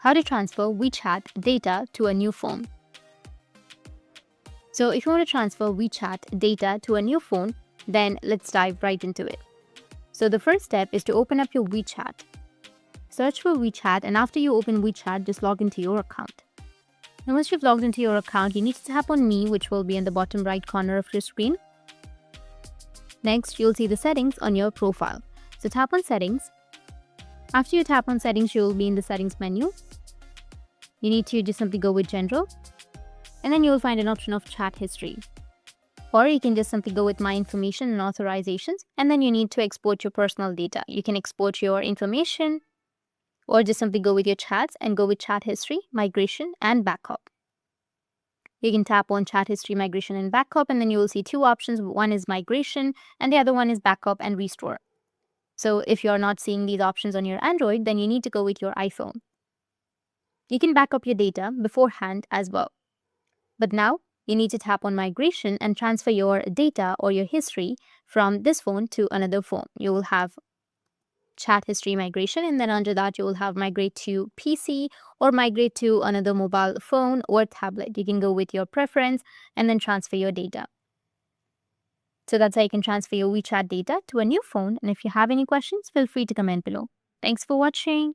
how to transfer WeChat data to a new phone. So if you want to transfer WeChat data to a new phone, then let's dive right into it. So the first step is to open up your WeChat. Search for WeChat, and after you open WeChat, just log into your account. Now once you've logged into your account, you need to tap on Me, which will be in the bottom right corner of your screen. Next, you'll see the settings on your profile. So tap on Settings. After you tap on Settings, you'll be in the Settings menu. You need to just simply go with General, and then you'll find an option of Chat History. Or you can just simply go with My Information and Authorizations, and then you need to export your personal data. You can export your information, or just simply go with your chats and go with Chat History, Migration, and Backup. You can tap on Chat History, Migration, and Backup, and then you will see two options. One is Migration, and the other one is Backup and Restore. So if you're not seeing these options on your Android, then you need to go with your iPhone. You can back up your data beforehand as well. But now, you need to tap on Migration and transfer your data or your history from this phone to another phone. You will have Chat History Migration, and then under that, you will have Migrate to PC or Migrate to another mobile phone or tablet. You can go with your preference and then transfer your data. So that's how you can transfer your WeChat data to a new phone. And if you have any questions, feel free to comment below. Thanks for watching.